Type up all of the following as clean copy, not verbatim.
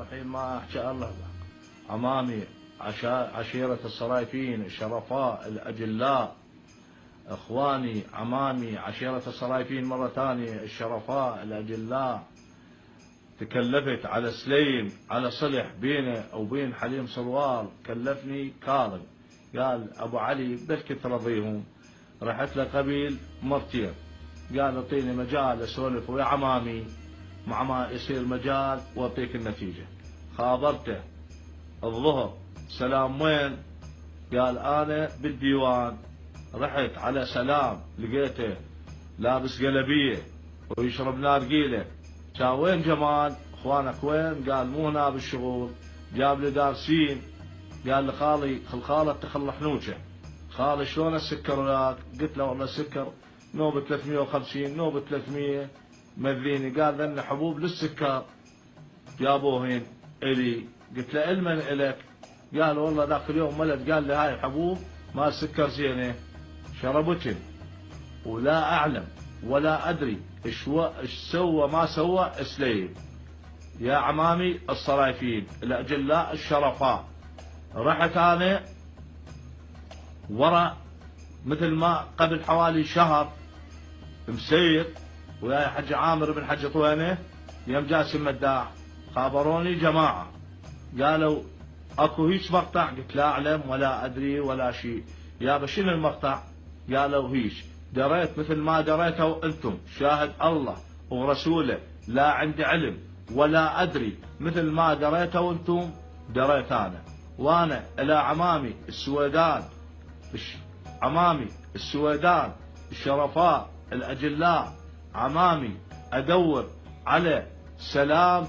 الرحيم ما أحكي الله أمامي عشيرة الصرايفين الشرفاء الأجلاء، إخواني عمامي عشيرة الصرايفين مرة ثانية الشرفاء الأجلاء. تكلفت على سليم على صلح بينه وبين حليم صروال، كلفني كاظم قال أبو علي بلكي ترضيهم. رحت له قبيل مرتين قال اعطيني مجال اسولف ويا عمامي، مع ما يصير مجال واعطيك النتيجة. خابرته الظهر سلام وين؟ قال انا بالديوان. رحت على سلام لقيته لابس قلبية ويشرب نارقيلة. كان وين جمال؟ اخوانك وين؟ قال مو هنا بالشغل، جاب لي دارسين. قال لخالي خالة تخل حنوجه، خالي شلون السكر وياك؟ قلت له والله السكر نوبة 350 نوبة 300 مذيني. قال ذن حبوب للسكر جابوهن الي. قلت له المن الك؟ قال والله ذاك اليوم ولد قال لي هاي حبوب ما السكر زينه شربتن ولا اعلم ولا ادري ايش سوى ما سوى سليم. يا عمامي الصرايفين الاجلاء الشرفاء، رحت انا ورا مثل ما قبل حوالي شهر مسير وياي حج عامر بن حج طوينه يوم جاسم مداح. خابروني جماعه قالوا اكو هيش مقطع. قلت لا اعلم ولا ادري ولا شيء. يابا شنو المقطع؟ قالوا هيش. دريت مثل ما دريتوا انتم، شاهد الله ورسوله لا عندي علم ولا ادري، مثل ما دريتوا انتم دريت انا. وانا الى عمامي السويدان عمامي السويدان الشرفاء الاجلاء، عمامي ادور على سلام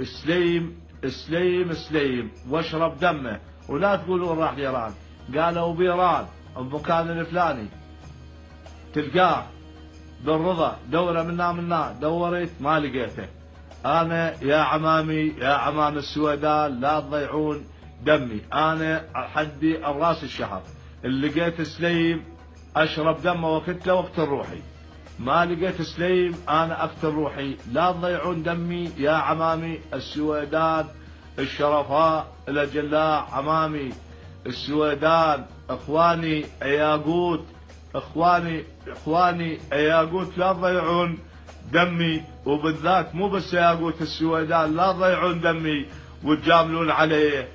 سليم سليم سليم واشرب دمه. ولا تقولون راح ايران، قالوا بإيران المكان الفلاني تلقاه بالرضا، دوره منا دورت ما لقيته. انا يا عمامي يا عمام السويدان لا تضيعون دمي، انا حدي الراس الشهر. اللي لقيت سليم اشرب دمه وقتله واقتل روحي، ما لقيت سليم انا اقتل روحي. لا تضيعون دمي يا عمامي السويدان الشرفاء الاجلاء، عمامي السويدان، اخواني ياقوت، اخواني ياقوت لا تضيعون دمي، وبالذات مو بس ياقوت السويدان لا تضيعون دمي وتجاملون عليه.